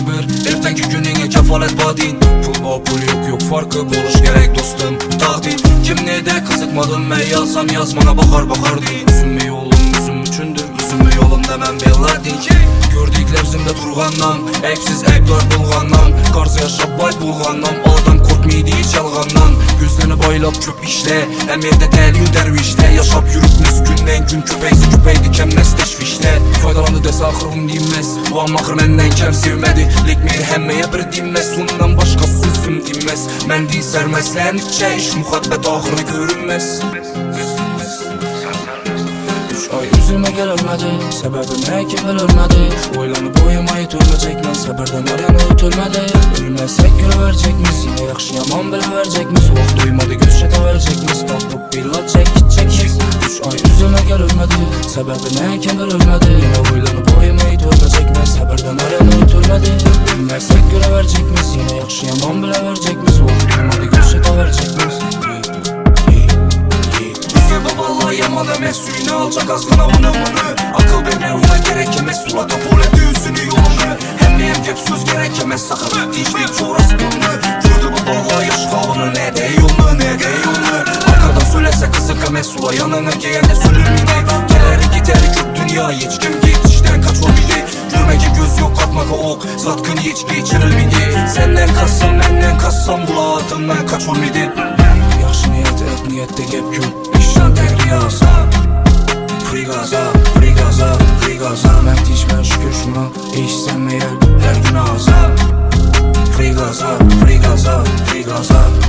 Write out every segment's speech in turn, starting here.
bir erteki gününe kefalet badin. Pul pul yok farkı buluş gerek dostum tahdid. Kim ne de kızıkmadım ben yazsam yazmana bakar değil. Üzülme yolum üzüm üçündür, üzülme yolum demem belladin. Gördükler bizimde durğandan, eksiz ekler bulğandan, qarşı yaşap bay bulğandan, adam korkmaydı hiç yalğandan. Gözlerini baylap köp işle, hem evde dəliyü dərvişlə, yaşap yürütmüş gündən gün köpəydi kemməz teşvişlə. Faydalandı desə axırım dinməz, o an axır məndən kəm sevmədi. Lekmir həmməyə bir dinməz, ondan başqa sözüm dinməz. Mən din sərməzlən içəyiş, müxabbət axırı görünməz. 3 ay üzülme gel ölmedi, sebebi ne ki ben ölmedi. Oylanıp uyumayı ölmeyecek ben, səbirdən arayanı ötülmedi. Ölmezsek gülə verecek miyiz, yine yaxşı yaman belə verecek miyiz? Vaxt duymadı göz çete verecek miyiz, tapıp billah çekeceğiz. 3 ay üzülme gel ölmedi, sebebi ne ki ben ölmedi. Yine oylanıp uyumayı ölmeyecek ben, səbirdən arayanı ötülmedi. Ölmezsek gülə verecek miyiz, yine yaxşı yaman belə verecek miyiz? Vaxt duymadı göz çete verecek miyiz? Vallahi yaman emez suyunu alacak azgına bunu. Akıl benimle ona gerekemez, sula tapul etti yüzünü yolunu. Hem neyem gep söz gerekemez, sakın dişlik çoğrası bunu. Gördü bu vallahi yaş halını, ne de yolunu. Arkadan söylese kısık emez, sula yanına geyende sölür miydi? Geleri gideri köp dünya, hiç kim geçişten kaçır miydi? Görmece göz yok atmaka ok, zatkın hiç geçirir miydi? Senden kassam, menden kassam, bula adımdan kaçır miydi? Yaxşı niyet et, niyette gep gül. Riyasa, free gaza, mən dişmən şükür şuna, işsənməyə hər gün ağza. Free gaza,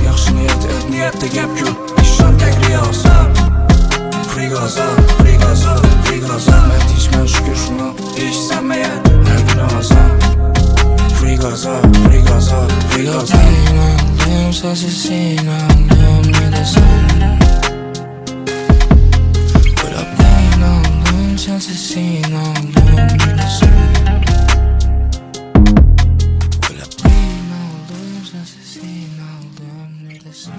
yaxşı niyet et, niyette gep gül, işan tək riyasa. Free gaza, mən dişmən şükür şuna, işsənməyə hər gün ağza. Free gaza. İnandım, sensiz inandım, ne desem. Sensiz inandım bilirsin. Öyle bin oldum, sensiz inandım bilirsin.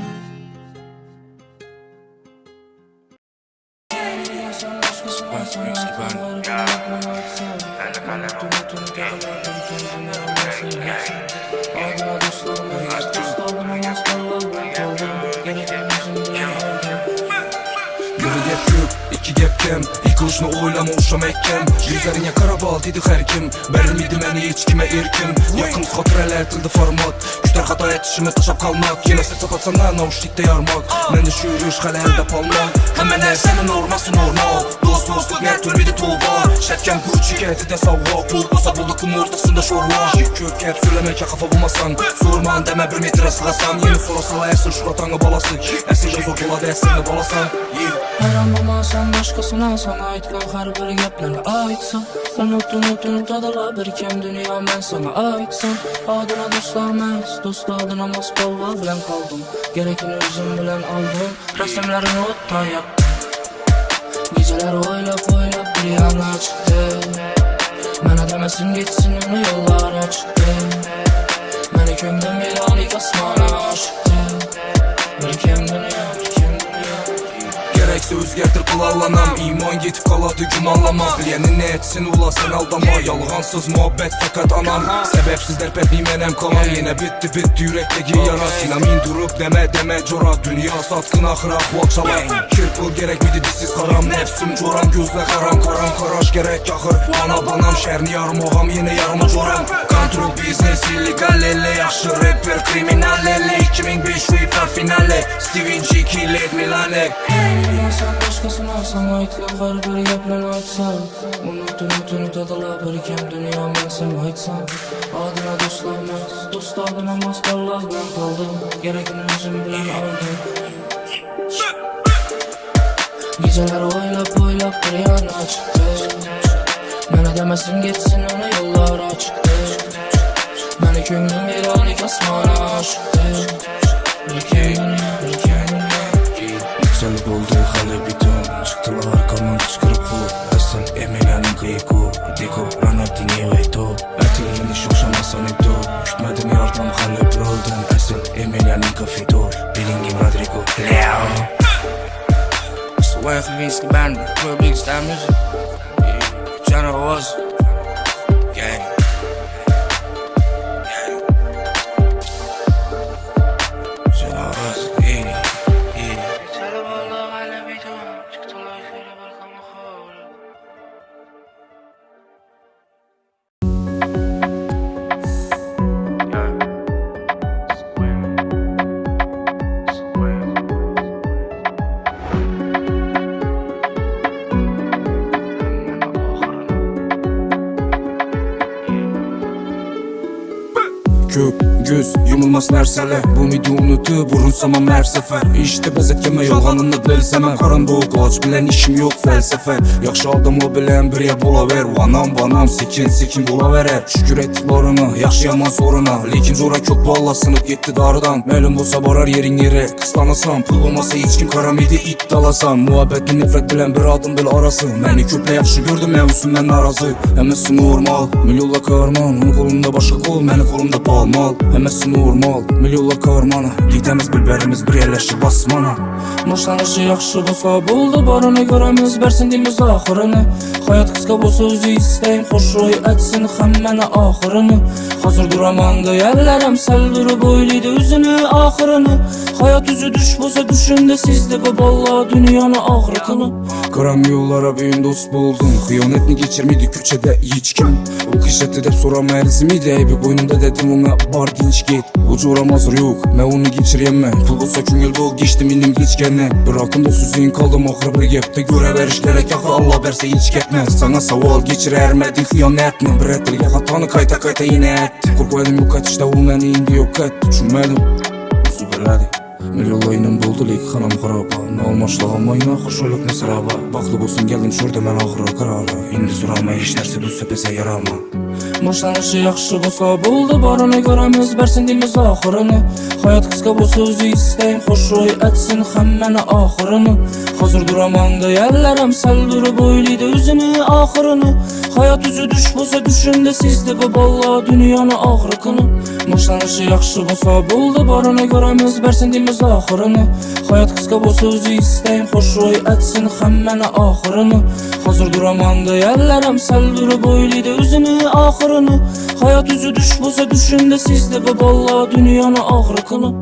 İki gepkem, yıkılışını oylama uşam ekkem. Yüzlerine karabal dedik her kim, verilmedi məni hiç kime erkim. Yakımız xatirələr tildi format, kütər xata etişimiz taşap kalmak. Yine sırt sapatsanlar nauşlikdə yarmak, məndə şürüş xələldə palmak. Həmən ərsənin norması normal, dostluq nə türmidi tolva. Şətkəm qurçi gəti də savğa, pul bosa bulduqun ortasında şorva. Kök gəp söyləməkə xafa bulmasan, sorman demə bir metrə sığasan. Yeni sorasala əsir şuratanı balası, əsircə zor boladı əsirli balasan. Her an bulmasan başkasına, sana ait kalkar bir geplerine aitsan. Unut adala bir kem dünya, ben sana aitsan. Adına dostlar mez, dost adına Moskova bilen kaldım. Gerekini özüm bilen aldım, resimlerini otta yap. Geceler oylap bir yana çıktı. Mənə demesin geçsin onu yollara çıktı. Məni köngdən bir alik asmana aşıktı. Bir kem dünya. Gerekse özgertir kılallanam, iman getib qaladı gümanlama. Bilyenin ne etsin ula sen aldama, yalğansız muhabbet fakat anam. Sebepsizler pətli mənəm kalan, yine bitti yürekteki yara. Sinamin durup deme cora, dünya satkın axır ahval çalar. Kirpıl gerek miydi disiz haram, nefsim coram, gözle karam karaş gerek yaxır. Banam şerni yarım oğam, yine yarımı coram. Kontrol biznes illegal elle, yaxşı rapper kriminal elle. 2005 FIFA finale, Steven G. Killed Milane. Sen başkasına, sana ait kalkar bir geplerine aitsan. Unut adala bir kem dünya, ben sana aitsan. Adına dostlar mez, dost adına maskarlar ben kaldım. Gerekini özüm bilen aldım. Geceler oylap bir yana çıktı. Mənə demesin geçsin onu yollara çıktı. Məni köngdən bir alik asmana aşıktı. Bir kendini Yükselip oldu hale biton, çıktılar arkamdan çıkırıp bu. Esin Emilia'nın kıyıku, diko, Ronaldinho eto. Ertelini şoşamasan eto, kütmedin yardım hale broden. Esin Emilia'nın kafeto, Bellingham Rodrigo, Leo. Своя хвинский бand, твой big star music. General was gang. Köp, göz, yumulmaz nərsələr Bu midi unutub, burunsamam hər səfər İşdə bəzətkəmə yolğanını bilsəməm Qarandoq ağac bilən işim yox fəlsəfə Yaxşı adamla bilən bir yəb ola ver Vanam, sekin bola verər Şükür etdiklarına, yaxşı yaman soruna Lekin zora köp ballasınıb getdi darıdan Məlum olsa barar yerin yeri, qıslanasan Pul olmasa heç kim karamidi it dalasan Muhabbətli nifrət bilən bir adım bil arası Məni köplə yaxşı gördüm, məvüsündən narazı Həməsi normal, milyonla karman Onun qolunda başqa qol, mənim qolumda balmal Həməsi normal, milyonla karmanı Qidəmiz bilbərimiz bir yerləşir basmana Başlanışı yaxşı bolsa buldu barını görəmiz Bərsin dilimiz axırını Hayat qısqa bolsa özü istəyim Xoş roy etsin xəmmənə axırını Hazır duramanda yerlərəm Səl durub oyluydu üzünü axırını Hayat üzü düş bolsa düşündü sizdə bu balla dünyanı ağrıtını Qaram yollara büyün dost buldum Xıyanətini geçirmiydi köçədə hiç kim O qişət edib soram ərzimiydi Eybi boynunda dedim ona bar dinç get Ucu oram hazır yok, mən onu geçiriyəm mən Pul olsa küngel dol geçtim ilim geçkəndən Bırakın da süzün kaldım axır bir gepdə Görə veriş gerek axı Allah versə hiç getməz Sana saval geçir ərmədin xıyanətmi Bir ətdilgə xatanı kayta yine etdi Qorqaydım yok et işte o məni indi yok et Düşünmədim, uzu belədi Milyonlayının buldu leyk xanam xaraba Nalmaşlağım ayına xoşoluk ne sıraba Baxlı bolsun geldim şurada mən ağrı qarara İndi surama işlərsə bu söpəsə yarama Başlanışı yaxşı bolsa buldu barını görəmiz Bərsin dilimiz axırını Hayat qısqa bolsa özü istəyim Xoş roy etsin xəmmənə axırını Hazır duramanda yerlərəm Səl durub oyluydu üzünü axırını Hayat üzü düş bolsa düşündü sizdə bu balla dünyanı ağrıqını Başlanışı yaxşı bolsa buldu barını görəmiz Bərsin dilimiz axırını Hayat qısqa bolsa özü istəyim Xoş roy etsin xəmmənə axırını Hazır duramanda yerlərəm Səl durub oyluydu üzünü axırını Hayat üzü düş bolsa düşündü sizdə bu balla dünyanı ağrıqını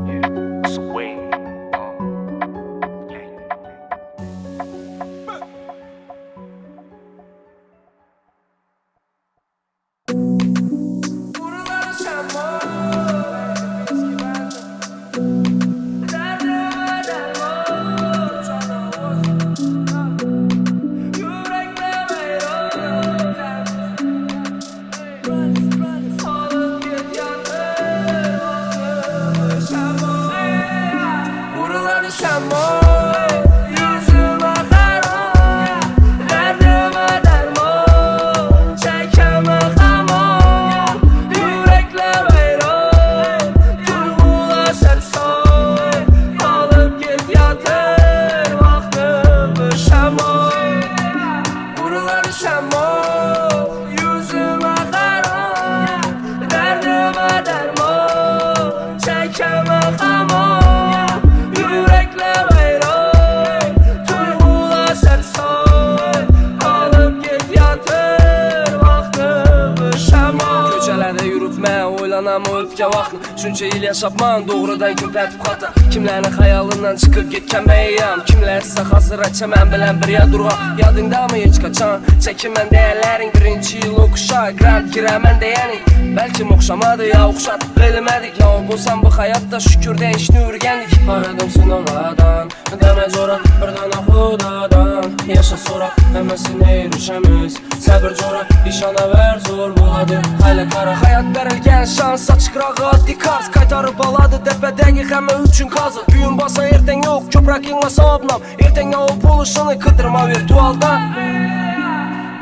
Öpkə vaxtını Çünki il yaşapman doğrudan gübrətib xata Kimlərin xəyalından çıxıb getkən məyyam Kimlərsə hazır açə mən bilən bir yadurğa Yadında mı heç qaçan Çəkinmən dəyərlərin birinci yıl oxuşa Qrant girəmən deyəni Bəlkə oxşamadı ya oxşat Bilmədik ya olsan bu həyatda şükür dəyişini ürgəndik Aradım sınavadan Demə cora bir dana xudadan Yaşa sonra həməsini erişəmiz Səbir cora işana ver zor buladı Hələ qara həyat verilgən şans Açıq rahat dikars Qaytarıb aladı dəpədəki xəmə üçün qazı Büyün basa ertən yox köprək yılmasa abnam Ertən ya o buluşunu qıdırma virtualda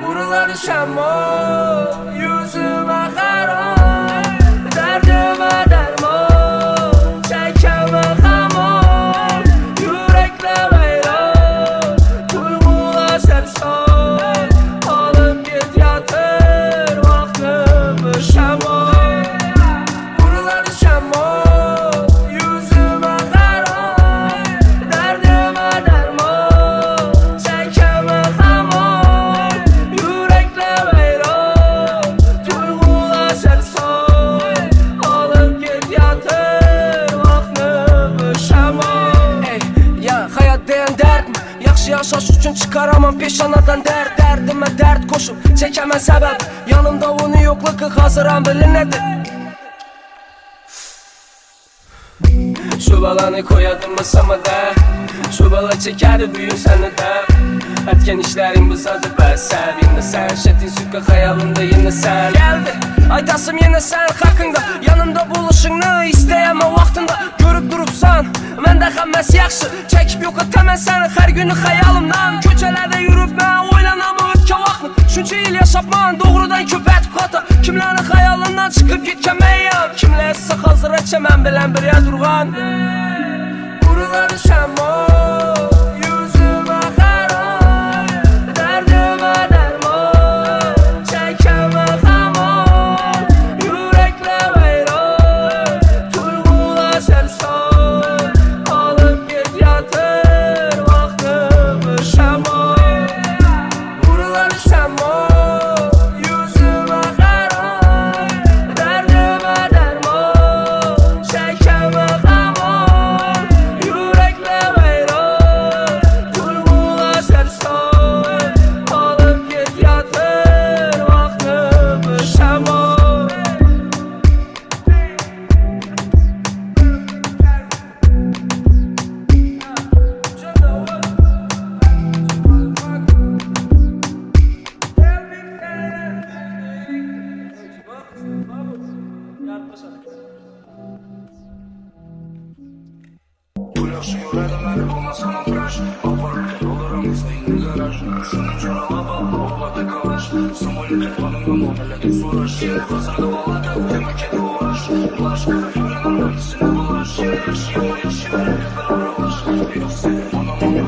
Vurula düşəm o yüzümə xaram Dərdimə dərman Çəkəmə xəman Yürəklə veyran Duyğula sərsan Alıb get yatır Vaxtımı şəman Yaşaş üçün çıkaramam peşanadan Dərdimə dərd koşub çəkəmən səbəb Yanımda onu yoxluqı hazıram bilin nədir Şubalanı koyadım masamada Şubala çəkədi büyün səni də Ətken işlərin bizadı bəsəb Yenə sən şətin sükka xəyalında yenə sən Gəldi aytasım yenə sən haqqında Yanımda bul həmməs yaxşı çəkib yox etəmən səni hər günü xəyalımdan Köçələrdə yürüb mən oylanam ötkə vaxtını Şunca il yaşapman doğrudan köpət qata Kimlərin xəyalından çıxıb getkəməyəm Kimlər sıx hazır əçəmən bilən bir yadurğan Vurula düşəm o yüzümə xərab Dərdimə dərman çəkəmə xəman Yürəklə veyran Tuyğula sərsan Alıb get yatır vaxtımı şəman Vurula düşəm o yüzümə xərab Dərdimə dərman çəkəmə xəman Yürəklə veyran Tuyğula sərsan Alıb get yatır vaxtımı şəman Pulyaşı yürədim məni bulmasam ambraş Aparırken olurum izləyinli garaj Şunun çoralaba, oğla dekalaş Samoli telefonumda muhammələdi soraş Yeni hazırda bağladı, demək ki uğraş Ulaş, yüreğin ötüsüne bulaş Yeni yaşayama yaşayama, bir arabaş Yox seni, anam anam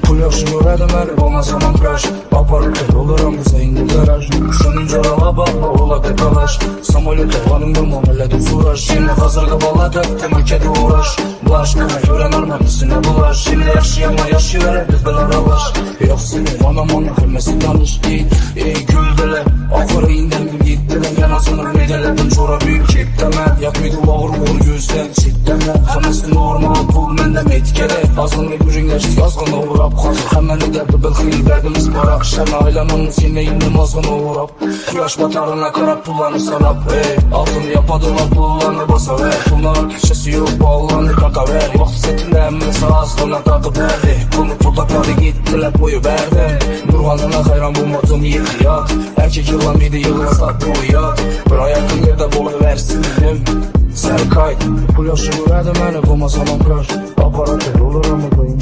Pulyaşı yürədim məni bulmasam ambraş Aparırken olurum izləyinli garaj Şunun çoralaba, oğla dekalaş Samoli telefonumda muhammələdi soraş Yeni hazırda bağladı, demək ki uğraş Ulaş, yüreğin ötüsüne bulaş Şimdi yaşayama yaşayara, biz belə arabaş Yox seni, anam anam hürməsi danış Güldülər, axırı indən gittiler Yanasını medələdim, çora büyük çekdəmən Yapmaydı ağır uğur gözdən çekdəmən Xəməsini ormalı pul məndə metkələ Azını bürünləşdi, yazğını uğrab Xazır həməni dəbdi, bil xeyil bərdimiz barak Şəmə ailəmanın sinə indim azğını uğrab Yaş batarına qarab pullanı sarab Altını yapadılar pullanı basa ver Bunlar keçəsi yox, bağlanı kaka ver Vaxt setinləmin sağazlığına tadı verdi Bunu pultakları gittiler boyu verdim Nurhanına xeyran bulmadım yediyat Erkek yılan bir de yığılsa bu yat Bir ayakın yerde bolu versin dedim Serkay, pul yaşı verdi məni bulmasam ambraş Aparatır olur ama koyun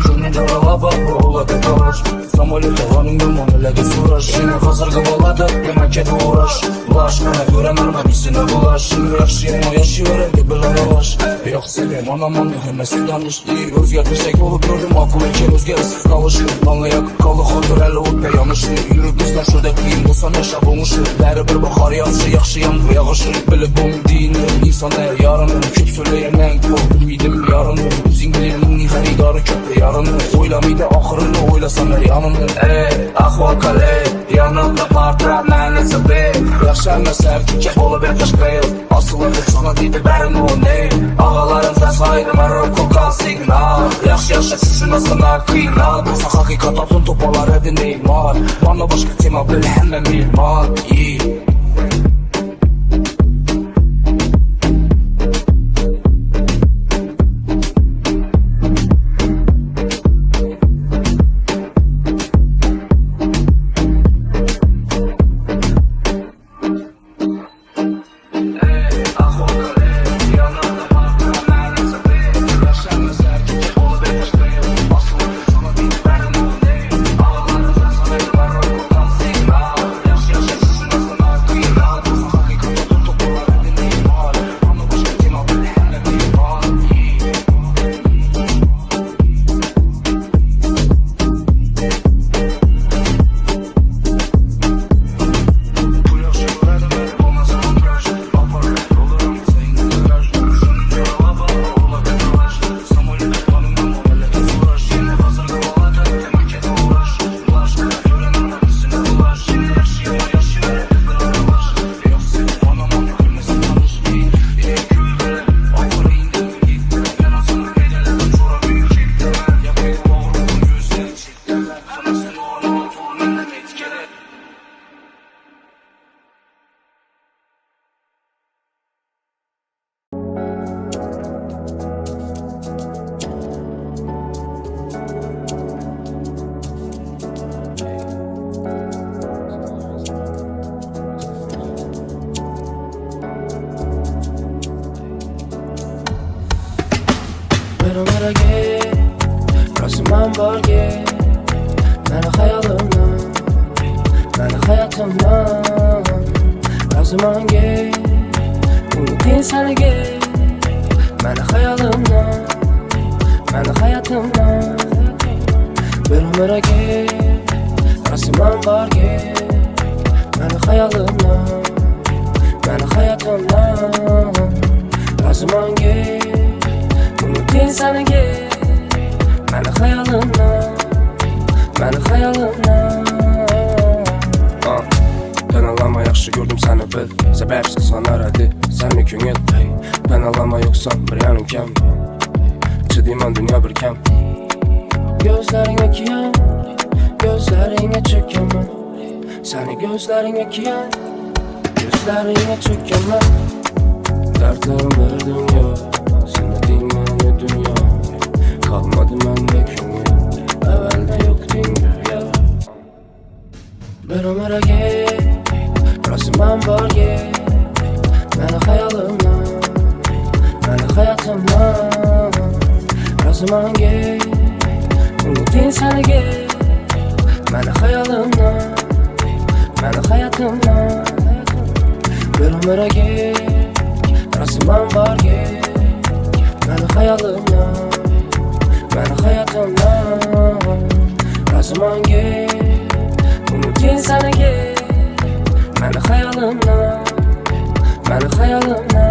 Şunun carala bak, oğla dekalaş Samoli tevanın muhammələdi soraş Yine hazırda bağladı, demək ki uğraş Ulaş, mənə görəməm həbisine bulaş Şimdi yaşayama yaşayara, gibiler alaş Yox selim, anam mühəmməsi danış Özgərtmişək olub gördüm, akıl eken özgərsiz qalış Anlayak, qalı xadır əli ot beyanışı Yürüb bizdən şödə qiyim, olsa nəşəb olmuşu Bəri bir baxar yaxşı, yaxşıyam bu yağışı Bilib onun dini, insan əl yarını Küp söyləyəndən qol, bilmidim yarını Üzün bilirinin xəridarı köprü yarını Oylamaydı axırını, oylasan hər yanını Ahval kale, yanımda partra mənəsi bey Yaxşarına sərtikə olub bir qışqıyıl Asılırdı sana deydi bərin o ne Ağalarımda saydım ərəm kokan signal Yaxşı yaşa sıçınasına qıynal Bursa haqiqat atın topalar edin eymar Bana başqa tema bil həmmə mimar ömrə get, rasman var get. Məni xəyalımdan, məni həyatımdan. Razıman get, unutin səni get. Məni xəyalımdan, məni həyatımdan. Bir ömrə get, rasman var get. Məni xəyalımdan, məni həyatımdan. Razıman get, unutin səni get. Məni xəyalımdan, məni xəyalımdan. Ben alama yaxşı gördüm səni bil. Səbəbsiz sanaradı səni gün et. Ben alama yoksan bir yanım kem. Çıdıyman dünya bir kem. Gözlərin okean, gözlərinə çökəməm. Səni gözlərin okean, gözlərinə çökəməm. Dertlerim bir dünya, sənədin mənə dünya. Kalmadı məndə küngül, əvvəldə yoxdun dünya. Bir ömrə get, rasman var get. Məni xəyalımdan, məni həyatımdan. Razıman get, unutin səni get. Məni xəyalımdan, məni həyatımdan. Bir ömrə get, rasman var get. Məni xəyalımdan, məni həyatımdan. Razıman get, unutin səni get. Məni xəyalımdan, məni xəyalımdan.